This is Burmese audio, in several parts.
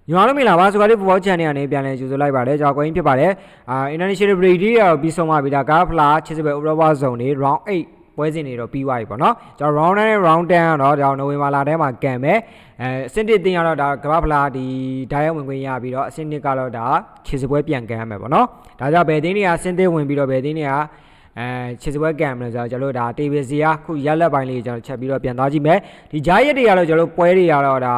ညီမတို့မင်္ဂလာပါဆိုကြတဲ့ football channel ကနေပြန်လည်ကြိုဆိုလိုက်ပါတယ်ကျွန်တော်ကိုင်းဖြစ်ပါတယ်international break ရောပြီးဆုံးသွားပြီဒါကဖလားချစ်စပွဲ Europa zone တွေ round 8ပွဲစဉ်တွေတော့ပြီးသွားပြီပေါ့နော်ကျွန်တော် round 9နဲ့ round 10ကတော့ကျွန်တော်နိုဝင်ဘာလထဲမှာကန်မယ်အဆင့်1တင်ရတော့ဒါကမ္ဘာဖလားဒီဓာတ်ရိုက်ဝင်ခွင့်ရပြီးတော့အဆင့်2ကတော့ဒါချစ်စပွဲပြန်ကန်ရမယ်ပေါ့နော်ဒါကြောင့်ဘယ်တင်းတွေကအဆင့်1ဝင်ပြီးတော့ဘယ်တင်းတွေကချစ်စပွဲကန်မလို့ဆိုတော့ကျွန်တော်တို့ဒါတေဗီစီယာခုရက်လက်ပိုင်းလေးကျွန်တော်ချက်ပြီးတော့ပြန်သွားကြည့်မယ်ဒီဂျားရက်တွေကတော့ကျွန်တော်တို့ပွဲတွေကတော့ဒ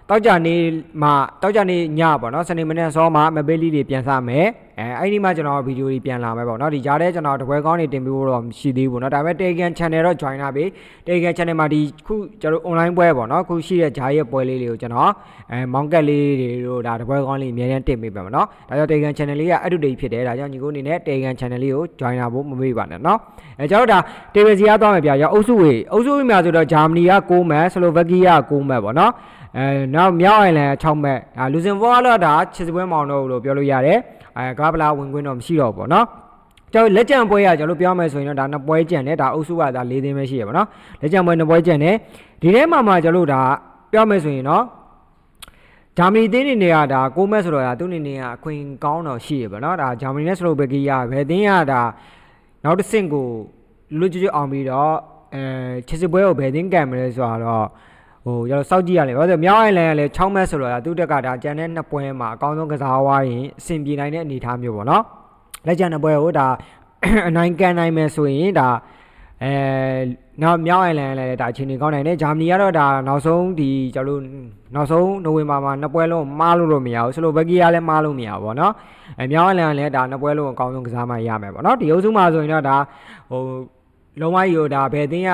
ါတောက်ကြနေမှာတောက်ကြနေညပေါ့နော်စနေမနေ့စောမှာမပေးလီတွေပြန်စားမယ်အဲ့ဒီမှာကျွန်တော်ဗီဒီယိုတွေပြန်လာမယ်ပေါ့နော်ဒီကြားထဲကျွန်တော်တပွဲကောင်းတွေတင်ပေးဖို့တော့မရှိသေးဘူးเนาะဒါပေမဲ့ Telegram channel တော့ join လာပြီ Telegram channel မှာဒီခုကျွန်တော် online ပွဲပေါ့နော်ခုရှိတဲ့ဂျားရက်ပွဲလေးတွေကိုကျွန်တော်မောင်းကက်လေးတွေတို့ဒါတပွဲကောင်းလေးအများကြီးတင်ပေးပါမယ်เนาะဒါကြောင့် Telegram channel လေးက update ဖြစ်တယ်ဒါကြောင့်ညီကိုအနေနဲ့ Telegram channel လေးကို join လာဖို့မမေ့ပါနဲ့เนาะကျွန်တော်ဒါ table စီရသွားမယ်ဗျာရောအုပ်စုဝေမှာဆိုတော့ဂျာမနီက6မှတ်ဆလိုဗက်ကီးယား9မှတ်ပေါ့နော်နောက်မြောက်အိုင်လန်6မှတ်လူဇင်ဘောကတော့ဒါချစ်စပွဲမောင်တော့လို့ပြောလို့ရတယ်ကဘာပလာဝင်ခွင့်တော့မရှိတော့ဘူးပေါ့နော်ကျွန်တော်လက်ကျန်ပွဲရကျွန်တော်ပြောမယ်ဆိုရင်တော့ဒါနှစ်ပွဲကျန်တယ်ဒါအုပ်စုကဒါ4သင်းပဲရှိရပါတော့လက်ကျန်ပွဲနှစ်ပွဲကျန်တယ်ဒီထဲမှာကျွန်တော်ဒါပြောမယ်ဆိုရင်တော့ဂျာမနီသင်းနေကဒါ6မှတ်ဆိုတော့ဒါသူနေနေကအခွင့်ကောင်းတော့ရှိရပါတော့ဒါဂျာမနီနဲ့ဆလိုဗက်ကီးယားဘယ်သင်းကဒါနောက်တစ်ဆင့်ကိုလွတ်ကျွတ်အောင်ပြီးတော့ချစ်စပွဲကိုဘယ်သင်းကန်မလဲဆိုတော့ကျွန်တော်စောက်ကြည့်ရလေဘာလို့မြောက်အိုင်လန်ကလည်း6မှတ်ဆိုတော့သူတက်ကဒါကျန်တဲ့နှစ်ပွဲမှာအကောင်းဆုံးကစားဝါးရင်အဆင်ပြေနိုင်တဲ့အနေအထားမျိုးပေါ့နော်လက်ကျန်နှစ်ပွဲကိုဒါအနိုင်ကန်နိုင်မယ်ဆိုရင်ဒါနောက်မြောက်အိုင်လန်လည်းဒါအချိန်ကြီးကောင်းနိုင်တယ်ဂျာမနီကတော့ဒါနောက်ဆုံးဒီကျွန်တော်တို့နောက်ဆုံးနိုဝင်ဘာမှာနှစ်ပွဲလုံးမားလို့မရဘူးဆလိုဗက်ကီးယားလည်းမားလို့မရဘူးပေါ့နော်မြောက်အိုင်လန်လည်းဒါနှစ်ပွဲလုံးအကောင်းဆုံးကစားမှရမယ်ပေါ့နော်ဒီအုပ်စုမှာဆိုရင်တော့ဒါလုံးဝကြီးဒါဘယ်တင်းက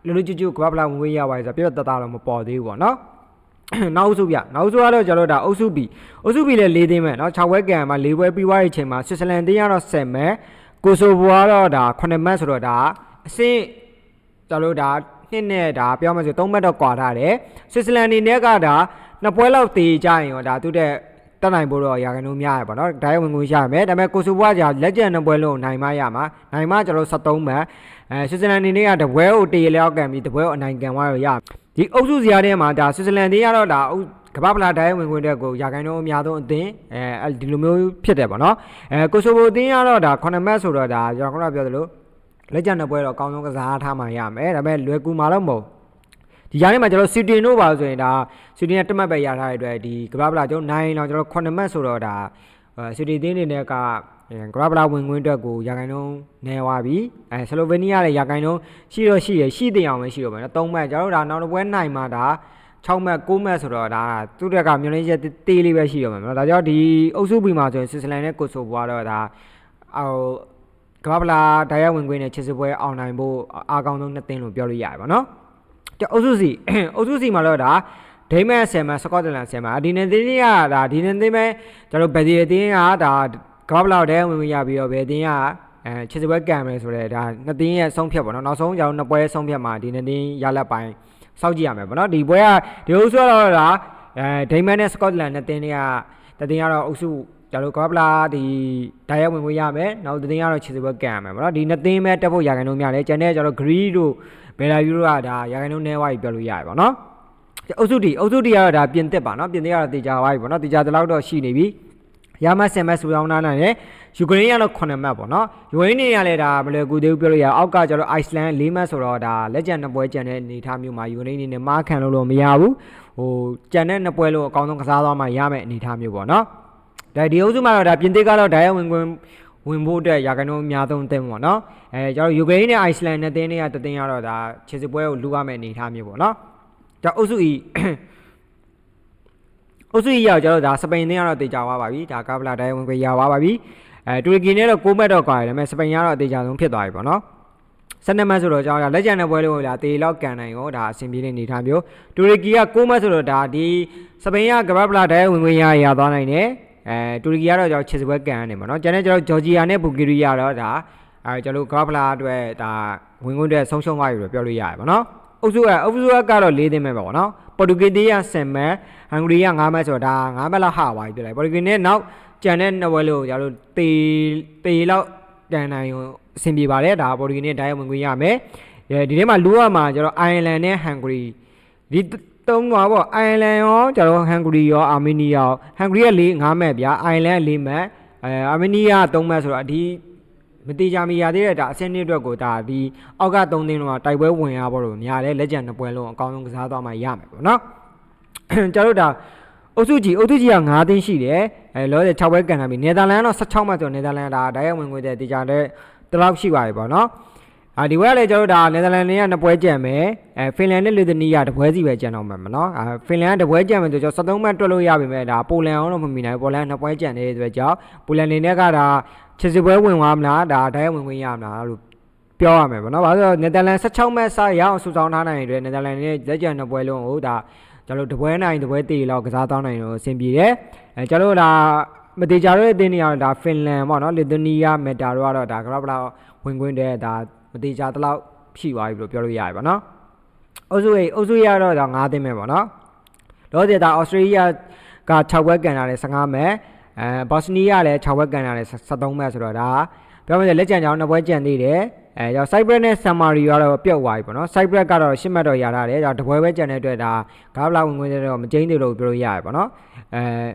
လူကျွတ်ကဘာပလာဝင်ခွင့်ရပါလဲဆိုတော့ပြတ်တတော့မပေါ်သေးဘူးပေါ့နော်နောက်အုပ်စုကတော့ကျွန်တော်ဒါအုပ်စု B လည်း4သင်းမဲ့เนาะ6ပွဲကန်မှာ4ပွဲပြီးသွားတဲ့အချိန်မှာဆွစ်ဇာလန်တင်းကတော့7မှတ်ကိုဆိုဗိုကတော့ဒါ9မှတ်ဆိုတော့ဒါအဆင့်ကျွန်တော်ဒါနှစ်နဲ့ဒါပြောမှဆို3မှတ်တော့ကွာထားတယ်ဆွစ်ဇာလန်နေနဲ့ကဒါ2ပွဲလောက်တေးကြရင်ရောဒါသူတဲ့တက်နိုင်ဖို့တော့ရာခိုင်နှုန်းများရပါတော့ဒါရိုက်ဝင်ခွင့်ရမယ်ဒါပေမဲ့ကိုဆိုဗိုကလက်ကျန်2ပွဲလုံးနိုင်မှရမှာနိုင်မှကျွန်တော်73မှတ်ဆွစ်ဇာလန်နေနဲ့ကတပွဲကိုတေးလျောက်ကန်ပြီးတပွဲကိုအနိုင်ကန်သွားရရဒီအုပ်စုစရာထဲမှာဒါဆွစ်ဇာလန်တွေကတော့ဒါကမ္ဘာပလာဒိုင်းဝင်ခွင့်တဲ့ကိုရာခိုင်နှုန်းအများဆုံးအသင်းဒီလိုမျိုးဖြစ်တယ်ပေါ့နော်ကိုဆိုဗိုအသင်းကတော့ဒါ9မှတ်ဆိုတော့ဒါကျွန်တော်ပြောသလိုလက်ကျန်2ပွဲတော့အကောင်းဆုံးကစားထားမှရမယ်ဒါပေမဲ့လွယ်ကူမှတော့မဟုတ်ဒီကြားထဲမှာကျွန်တော်စီတင်တို့ပါဆိုရင်ဒါစီတင်က1မှတ်ပဲရထားတဲ့အတွက်ဒီကမ္ဘာပလာကျွန်တော်9တော့ကျွန်တော်9မှတ်ဆိုတော့ဒါစီတင်သင်းတွေနဲ့ကကမ္ဘာပလာဝင်ခွင့်အတွက်ကိုရာခိုင်နှုန်းနေသွားပြီဆလိုဗေးနီးယားလည်းရာခိုင်နှုန်းရှိတဲ့အောင်ပဲရှိတော့မယ်နော်3မှတ်ကျွန်တော်တို့ဒါနောက်တစ်ပွဲနိုင်မှာဒါ6မှတ်9မှတ်ဆိုတော့ဒါသူတက်ကမျိုးလေးချက်တေးလေးပဲရှိတော့မယ်နော်ဒါကြောင့်ဒီအုပ်စုပြီးမှာဆိုရင်ဆွစ်ဇာလန်နဲ့ကိုဆိုဗိုကတော့ဒါကမ္ဘာပလာဓာတ်ရိုက်ဝင်ခွင့်နဲ့ချစ်စပွဲအောင်နိုင်ဖို့အားကောင်းဆုံး2သင်းလို့ပြောလို့ရတယ်ပေါ့နော်အုပ်စုစီမှာတော့ဒါဒိမန်10မှတ်စကော့တလန်10မှတ်ဒီနေ့သင်းကဒါဒီနေ့သင်းပဲကျွန်တော်ဘယ်ဒီအသင်းကဒါကမ္ဘာပလာတဲ့ဝင်ရပြီးတော့ဘယ်တင်းကချစ်စပွဲကန်မယ်ဆိုတော့ဒါနှစ်တင်းရဲ့ဆုံးဖြတ်ပေါ့နော်နောက်ဆုံးကျွန်တော်နှစ်ပွဲဆုံးဖြတ်မှာဒီနှစ်တင်းရလက်ပိုင်းစောက်ကြည့်ရမယ်ပေါ့နော်ဒီပွဲကဒီအုပ်စုကတော့ဒါဒိမန်နဲ့စကော့တလန်နှစ်တင်းတွေကတတင်းကတော့အုပ်စုကျွန်တော်ကမ္ဘာပလာဒီဓာတ်ရိုက်ဝင်ခွင့်ရမယ်နောက်တတင်းကတော့ချစ်စပွဲကန်ရမယ်ပေါ့နော်ဒီနှစ်တင်းပဲတက်ဖို့ရာခိုင်နှုန်းများတယ်ကျန်တဲ့ကျွန်တော်ဂရီးတို့ဘယ်လာယူတို့ကဒါရာခိုင်နှုန်းနည်းသွားပြီပြောလို့ရတယ်ပေါ့နော်အုပ်စုတီကတော့ဒါပြင်သစ်ပါနော်ပြင်သစ်ကတော့တေချာသွားပြီပေါ့နော်တေချာတလောက်တော့ရှိနေပြီရမ10မှတ်စူအောင်နားနိုင်တယ်ယူကရိန်းကတော့9မှတ်ပေါ့နော်ယူကရိန်းနေရလဲဒါမလွယ်ကူသေးဘူးပြောလို့ရအောက်ကကျတော့အိုက်စလန်4မှတ်ဆိုတော့ဒါလက်ကျန်2ပွဲကျန်တဲ့အနေအထားမျိုးမှာယူကရိန်းနေနဲ့မားခံလို့မရဘူးကျန်တဲ့2ပွဲလို့အကောင်းဆုံးကစားသွားမှရမယ်အနေအထားမျိုးပေါ့နော်ဒါဒီအုပ်စုမှာတော့ဒါပြင်သစ်ကတော့ဓာတ်ရိုက်ဝင်ဖို့အတွက်ရာခိုင်နှုန်းအများဆုံးအသင်းပေါ့နော်ကျွန်တော်ယူကရိန်းနဲ့အိုက်စလန်နဲ့တင်းတွေကတတင်းကတော့ဒါခြေစစ်ပွဲကိုလူရမယ်အနေအထားမျိုးပေါ့နော်ဒါအုပ်စုရောက်ကျွန်တော်ဒါစပိန်သင်းကတော့တေချာသွားပါပြီဒါကပလာဒိုင်းဝင်ခွင့်ရသွားပါပြီတူရကီနဲ့တော့6မှတ်တော့ကွာတယ်ဒါပေမဲ့စပိန်ကတော့တေချာဆုံးဖြစ်သွားပြီပေါ့နော်12မှတ်ဆိုတော့ကျွန်တော်လက်ကျန်တဲ့ပွဲလေးကိုဒါတေလောက်ကန်နိုင်ရောဒါအဆင်ပြေတဲ့အနေအထားမျိုးတူရကီက6မှတ်ဆိုတော့ဒါဒီစပိန်ကပလာဒိုင်းဝင်ခွင့်ရသွားနိုင်တယ်တူရကီကတော့ကျွန်တော်ချစ်စပွဲကန်နေပါနော်ကျန်တဲ့ကျွန်တော်ဂျော်ဂျီယာနဲ့ဘူဂီရီယာတော့ဒါကျွန်တော်ကပလာအတွက်ဒါဝင်ခွင့်တဲ့ဆုံးရှုံးသွားပြီလို့ပြောလို့ရတယ်ပေါ့နော်အုပ်စုကတော့4သင်းပဲပေါ့နော်ပေါ်တူဂီးက7မှတ်ဟန်ဂရီက9မှတ်ဆိုတော့ဒါ9မှတ်လောက်ဟာသွားပြီပြလိုက်ပေါ်တူဂီနဲ့နောက်ကျန်တဲ့2ပွဲလို့ကျွန်တော်တေလောက်တန်နိုင်အဆင်ပြေပါတယ်ဒါပေါ်တူဂီနဲ့ဓာတ်ရိုက်ဝင်ခွင့်ရမယ်ဒီထဲမှာလူရမှာကျွန်တော်အိုင်ယာလန်နဲ့ဟန်ဂရီဒီ သုံးပါပေါ့အိုင်လန်ရောကျွန်တော်ဟန်ဂရီရောအာမေးနီးယားဟန်ဂရီက5မှတ်ဗျာအိုင်လန်4မှတ်အာမေးနီးယား3မှတ်ဆိုတော့ဒီမတိကြမီရသေးတဲ့ဒါအဆင့်2အတွက်ကိုဒါဒီအောက်က3သင်းလုံးကတိုက်ပွဲဝင်ရပါတော့များတယ်လက်ကျန်2ပွဲလုံးအကောင်းဆုံးကစားသွားမှရမယ်ပေါ့နော်ကျွန်တော်ဒါအုပ်စုကြီးက5သင်းရှိတယ်လောဆယ်6ပွဲကန်ထားပြီနယ်သာလန်ကတော့16မှတ်ဆိုနယ်သာလန်ဒါတိုက်ရိုက်ဝင်ခွင့်တဲ့တေချာတဲ့တလောက်ရှိပါတယ်ပေါ့နော်ဒီဘက်ကလည်းကျွန်တော်ဒါနယ်သာလန်တွေက2ပွဲကြံမယ်ဖင်လန်နဲ့လစ်သူနီးယား2ပွဲစီပဲကြံတော့မှာမနော်ဖင်လန်က2ပွဲကြံမယ်ဆိုကျွန်တော်73မှတ်တွက်လို့ရပြီမဲ့ဒါပိုလန်အောင်တော့မမီနိုင်ဘူးပိုလန်2ပွဲကြံနေတဲ့အတွက်ကြောင့်ပိုလန်နေနဲ့ကဒါ60ပွဲဝင်သွားမလားဒါတိုက်ရိုက်ဝင်ခွင့်ရမလားလို့ပြောရမယ်ပေါ့နော်ဘာလို့နယ်သာလန်16မှတ်စရအောင်စုဆောင်းထားနိုင်တဲ့နယ်သာလန်နဲ့လက်ကျန်2ပွဲလုံးကိုဒါကျွန်တော်တို့2ပွဲနိုင်2ပွဲတေးလောက်ကစားသွားနိုင်လို့အဆင်ပြေတယ်ကျွန်တော်တို့ဒါမတေချာတို့အသင်းတွေကတော့ဒါဖင်လန်ပေါ့နော်လစ်သူနီးယားမက်တာတို့ကတော့ဒါကဘလောက်ဝင်ခွင့်တဲ့ဒါမတေချာတလောက်ရှိသွားပြီလို့ပြောလို့ရတယ်ပေါ့နော်အုပ်စုရတော့ဒါ9သင်းပဲပေါ့နော်လောဆယ်ဒါဩစတြေးလျက6ပွဲကန်လာတယ်15မှတ်ဘော့စနီးယားလည်း6ပွဲကန်လာတယ်73မှတ်ဆိုတော့ဒါပြောမယ်လက်ကျန်ကြောင်2ပွဲကျန်သေးတယ်ကျော်ဆိုက်ဘရက်နဲ့ဆမ်မာရီကတော့ပြုတ်သွားပြီပေါ့နော်ဆိုက်ဘရက်ကတော့10မှတ်တော့ရထားတယ်ကျော်2ပွဲပဲကျန်တဲ့အတွက်ဒါဂါဘလာဝင်ခွင့်တော့မကျင်းသေးလို့ပြောလို့ရတယ်ပေါ့နော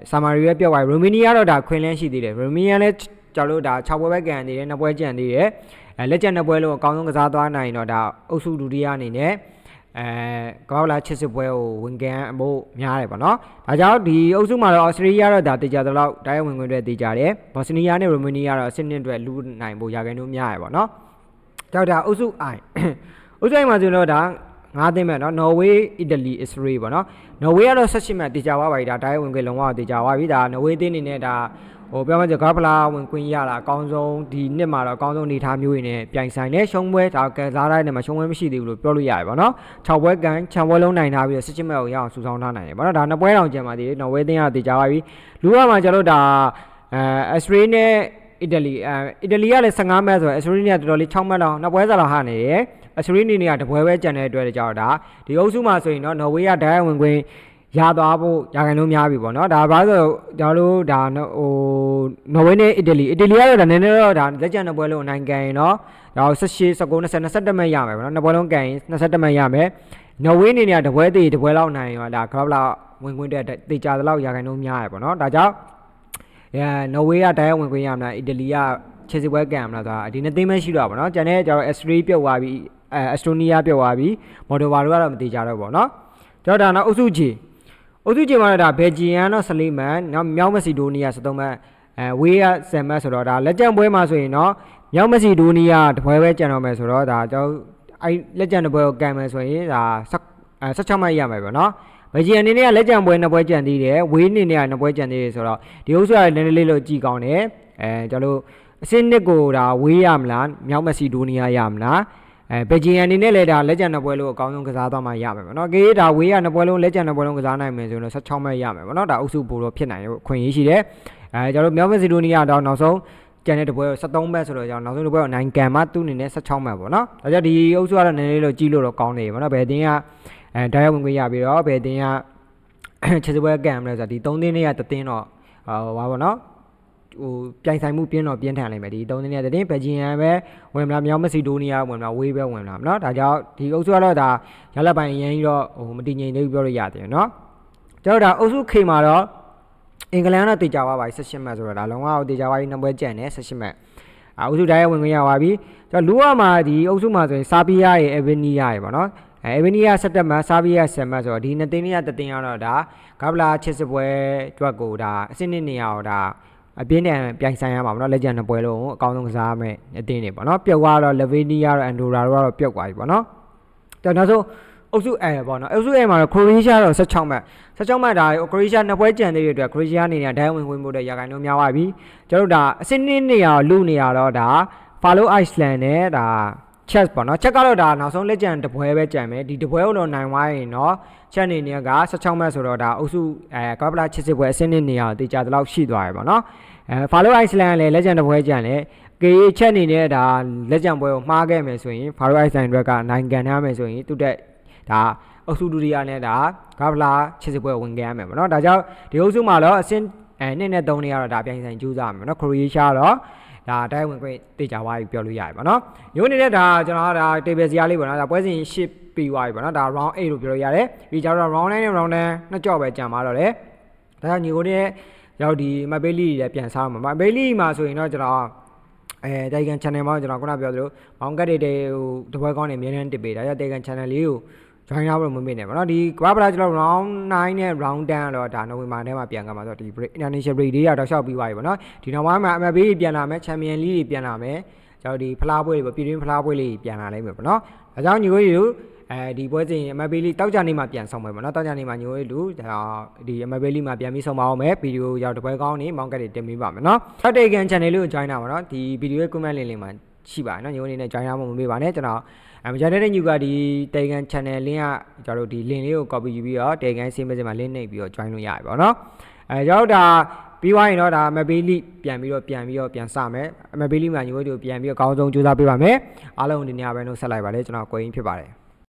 ်ဆမ်မာရီပဲပြုတ်သွားပြီရိုမေနီးယားတော့ဒါခွင်လန်းရှိသေးတယ်ရိုမေနီးယားလည်းကျော်လို့ဒါ6ပွဲပဲကန်သေးတယ်2ပွဲကျန်သေးတယ်လက်ကျန်2ပွဲလုံးအကောင်းဆုံးကစားသွားနိုင်တော့ဒါအုပ်စုဒုတိယအနေနဲ့ကောက်လာ80ပွဲကိုဝင်ကန်အဖို့များတယ်ပေါ့နော်ဒါကြောင့်ဒီအုပ်စုမှာတော့ဩစတြေးလျတော့ဒါတေချာတော့တိုက်ဝင်ခွင့်တွေတေချာတယ်ဘော့စနီးယားနဲ့ရိုမေနီးယားတော့အဆင့်2အတွက်လူနိုင်ဖို့ရာခိုင်နှုန်းများရယ်ပေါ့နော်ကြောက်တာအုပ်စု I အုပ်စု I မှာဆိုတော့ဒါ9သင်းမဲ့နော်နော်ဝေးအီတလီအစ္စရေးပေါ့နော်နော်ဝေးကတော့18မှတ်တေချာသွားပါပြီဒါတိုက်ဝင်ခွင့်လုံးဝတေချာသွားပြီဒါနော်ဝေးသင်းအနေနဲ့ဒါပြောမှဆိုဂါဖလာဝင်ခွင့်ရတာအကောင်းဆုံးဒီနှစ်မှာတော့အကောင်းဆုံးအနေထားမျိုးတွေနဲ့ပြိုင်ဆိုင်တဲ့ရှုံးပွဲဒါကစားတိုင်းနဲ့မှာရှုံးပွဲမရှိသေးဘူးလို့ပြောလို့ရတယ်ပေါ့နော်6ပွဲကန်ခြံပွဲလုံးနိုင်ထားပြီးတော့18မှတ်ကိုရအောင်စုဆောင်းထားနိုင်တယ်ပေါ့နော်ဒါ2ပွဲတောင်ကျန်ပါသေးတယ်နော်ဝေးသင်းကတေချာသွားပြီလူကမှကျွန်တော်တို့ဒါအစ္စရေးနဲ့အီတလီကလည်း15မှတ်ဆိုတော့အစ္စရေးနဲ့တော်တော်လေး6မှတ်လောက်2ပွဲစားလောက်ဟာနေတယ်အစ္စရေးနေက2ပွဲပဲကျန်တဲ့အတွက်ကြောင့်ဒါဒီအုပ်စုမှာဆိုရင်တော့နော်ဝေးကဒိုင်းဝင်ခွင့်ရသွားဖို့ရာခိုင်နှုန်းများပြီပေါ့နော်ဒါဘာလို့ဆိုတော့ဒါနော်ဝေးနဲ့အီတလီကတော့ဒါနည်းနည်းတော့ဒါလက်ကျန်2ပွဲလုံးနိုင်ကန်ရင်တော့ဒါ18 19 20 21မှတ်ရမယ်ပေါ့နော်2ပွဲလုံးကန်ရင်21မှတ်ရမယ်နော်ဝေးနေက2ပွဲသေး2ပွဲလောက်နိုင်ရောဒါကဘလောက်ဝင်ခွင့်တဲ့တေချာတလောက်ရာခိုင်နှုန်းများရယ်ပေါ့နော်ဒါကြောင့်နော်ဝေးကတိုင်းဝင်ခွင့်ရမလားအီတလီက60ပွဲကန်မလားဆိုတာဒီနှစ်သင်းပဲရှိတော့ပါတော့ကျန်တဲ့ကျတော့အက်စထရီးပြုတ်သွားပြီအက်စတိုနီးယားပြုတ်သွားပြီမော်ဒိုဗာတို့ကတော့မတေချာတော့ပေါ့နော်ကျတော့ဒါနောက်အုပ်စုကြီးမှာတော့ဒါဘယ်ဂျီယန်တော့14မှတ်နောက်မြောက်မက်ဆီဒိုနီးယား73မှတ်ဝေးက7မှတ်ဆိုတော့ဒါလက်ကျန်ပွဲမှာဆိုရင်တော့မြောက်မက်ဆီဒိုနီးယားတပွဲပဲကျန်တော့မယ်ဆိုတော့ဒါကျွန်တော်အဲ့လက်ကျန်တစ်ပွဲကိုကန်မယ်ဆိုရင်ဒါ16မှတ်ရမယ်ပေါ့နော်ဘယ်ဂျီယန်အနေနဲ့ကလက်ကျန်ပွဲ2ပွဲကျန်သေးတယ်ဝေးအနေနဲ့က2ပွဲကျန်သေးတယ်ဆိုတော့ဒီဥစ္စာလည်းနည်းနည်းလေးလို့ကြည်ကောင်းတယ်ကျွန်တော်တို့အစင်းနှစ်ကိုဒါဝေးရမလားမြောက်မက်ဆီဒိုနီးယားရမလားဘယ်ဂျီယန်အနေနဲ့လည်းဒါလက်ကျန်2ပွဲလုံးအကောင်းဆုံးကစားသွားမှရမယ်ပေါ့နော်ကေးဒါဝေးရ2ပွဲလုံးလက်ကျန်2ပွဲလုံးကစားနိုင်မယ်ဆိုရင်တော့16မှတ်ရမယ်ပေါ့နော်ဒါအုပ်စုပိုတော့ဖြစ်နိုင်လို့ခွင့်ရရှိတယ်ကျွန်တော်တို့မြောက်မက်ဆီဒိုနီးယားတော့နောက်ဆုံးကျန်တဲ့တပွဲ73မှတ်ဆိုတော့ကျွန်တော်နောက်ဆုံးတပွဲ9ကန်မှသူ့အနေနဲ့16မှတ်ပေါ့နော်ဒါကြောင့်ဒီအုပ်စုကတော့နည်းနည်းလေးလို့ကြီးလို့တော့ကောင်းနေပြီပေါ့နော်ဘယ်တင်းကဒါရောက်ဝင်ခွင့်ရပြီးတော့ဘယ်တင်းက60ပွဲကန်မလဲဆိုတော့ဒီ3သင်းတွေကတသင်းတော့ဘာပေါ့နော်ပြိုင်ဆိုင်မှုပြင်းတော့ပြင်းထန်နိုင်မယ်ဒီ3သင်းတွေကတသင်းဘယ်ဂျီယန်ပဲဝင်မလားမြောက်မက်ဆီဒိုနီးယားဝင်မလားဝေးပဲဝင်မလားနော်ဒါကြောင့်ဒီအုပ်စုကတော့ဒါရလက်ပိုင်းအရင်ကြီးတော့မတည်ငြိမ်သေးဘူးပြောလို့ရတယ်နော်ကျွန်တော်ဒါအုပ်စု K မှာတော့အင်္ဂလန်ကတော့တေချာသွားပါပြီ18မှတ်ဆိုတော့ဒါလုံးဝတေချာသွားပြီ2ပွဲကျန်တယ်18မှတ်အုပ်စုတိုင်းဝင်ခွင့်ရပါပြီကျွန်တော်လူကမှာဒီအုပ်စုမှာဆိုရင်ဆာဘီယာရဲ့အဗနီယာရဲ့ပေါ့နော်အဗနီယာ17မှတ်ဆာဘီယာ10မှတ်ဆိုတော့ဒီနှစ်သင်းတွေကတသင်းကတော့ဒါဂါဗလာ80ပွဲအတွက်ကိုဒါအဆင့်2နေရာတော့ဒါအပြင်းထန်ပြိုင်ဆိုင်ရမှာပေါ့နော်လက်ကျန်2ပွဲလုံးအကောင်းဆုံးကစားမယ်အသင်းတွေပေါ့နော်ပြုတ်သွားတော့လဗေနီယာတော့အန်ဒိုရာတို့ကတော့ပြုတ်သွားပြီပေါ့နော်ကျွန်တော်ဆိုအုပ်စု A ပေါ့နော်အုပ်စု A မှာတော့ခရိုအေးရှားတော့16မှတ်ဒါခရိုအေးရှား2ပွဲကျန်သေးတဲ့အတွက်ခရိုအေးရှားအနေနဲ့ဒိုင်းဝင်ဖို့တဲ့ရာခိုင်နှုန်းများသွားပြီကျွန်တော်တို့ဒါအဆင့်2နေရာလူနေရာတော့ဒါဖာလိုအိုက်စလန်နဲ့ဒါချက်ပေါ့နော်ချက်ကတော့ဒါနောက်ဆုံးလက်ကျန်တစ်ပွဲပဲကျန်မယ်ဒီတစ်ပွဲကိုတော့နိုင်သွားရင်တော့ချက်အနေနဲ့က16မှတ်ဆိုတော့ဒါအုပ်စုကပလာ80ပွဲအဆင့်2နေရာတေချာတလောက်ရှိသွားပြီပေါ့နော်ဖာလိုအိုက်စလန်လည်းလက်ကျန်တစ်ပွဲကျန်တယ်ကေချက်အနေနဲ့ဒါလက်ကျန်ပွဲကိုမှားခဲ့မယ်ဆိုရင်ဖာလိုအိုက်စလန်တွေကနိုင်ကန်ထားမယ်ဆိုရင်သူတက်ဒါအုပ်စုဒုတိယနဲ့ဒါဂါဗလာ80ပွဲဝင်ခဲ့ရမယ်ပေါ့နော်ဒါကြောင့်ဒီအုပ်စုမှာတော့အဆင့်2နဲ့3နေရာတော့ဒါပြိုင်ဆိုင်ကြိုးစားမယ်နော်ခရိုအေးရှားတော့ဒါတိုင်းဝင်ခွင့်တေချာသွားပြီပြောလို့ရတယ်ပေါ့နော်ညိုးနေတဲ့ဒါကျွန်တော်ကဒါ table စီးအားလေးပေါ့နော်ဒါပွဲစဉ်10 ပြီးသွားပြီပေါ့နော်ဒါ round 8လို့ပြောလို့ရတယ်ပြီးကြတော့ round 9နဲ့ round 10နှစ်ကြော့ပဲကြံပါတော့တယ်ဒါကြောင့်ညီကိုတွေရောက်ဒီမဘေးလီတွေလည်းပြန်စားမှာမဘေးလီမှာဆိုရင်တော့ကျွန်တော်တိုင်ကန် channel မှာကျွန်တော်ခုနပြောသလိုမောင်ကတ်တွေဟိုတပွဲကောင်းနေအများနဲ့တစ်ပေးဒါကြောင့်တိုင်ကန် channel လေးကို join ရဖို့မမေ့နဲ့ပေါ့နော်ဒီကဘာပလာကျွန်တော် round 9နဲ့ round 10တော့ဒါနိုဝင်ဘာထဲမှာပြန်ကမှာဆိုတော့ဒီ international break တွေတော့ရှောက်ပြီးသွားပြီပေါ့နော်ဒီနောက်ပိုင်းမှာ MLB တွေပြန်လာမယ် champion league တွေပြန်လာမယ်ကျွန်တော်ဒီဖလားပွဲတွေပေါ့ပြည်တွင်းဖလားပွဲလေးပြန်လာနိုင်မယ်ပေါ့နော်ဒါကြောင့်ညီကိုတို့ဒီပွဲစဉ် MLB လေးတောက်ကြနေမှာပြန်ဆောင်မယ်ပေါ့နော်တောက်ကြနေမှာညီကိုတို့ဒီ MLB လေးမှာပြန်ပြီးဆောင်ပါအောင်မယ်ဗီဒီယိုရောက်တပွဲကောင်းနေမောင်ကတ်တွေတင်ပေးပါမယ်နော်ထောက်တေကန် channel လေးကို join တာပါနော်ဒီဗီဒီယိုရဲ့ comment link လေးမှာရှိပါတယ်နော်ညီကိုအနေနဲ့ join ရဖို့မမေ့ပါနဲ့ကျွန်တော်မကြတဲ့ညူကဒီတေကန် channel link ကကျွန်တော်တို့ဒီ link လေးကို copy ယူပြီးတော့တေကန် same message မှာ link နှိပ်ပြီးတော့ join လို့ရတယ်ပေါ့နော်ရောက်တာပြီးသွားရင်တော့ဒါ MLB လေးပြန်စမယ် MLB လေးမှာညီကိုတို့ပြန်ပြီးတော့အကောင်းဆုံးကြိုးစားပေးပါမယ်အားလုံးဒီနေ့ပဲနှုတ်ဆက်လိုက်ပါလေကျွန်တော်ကိုရင်းဖြစ်ပါတယ်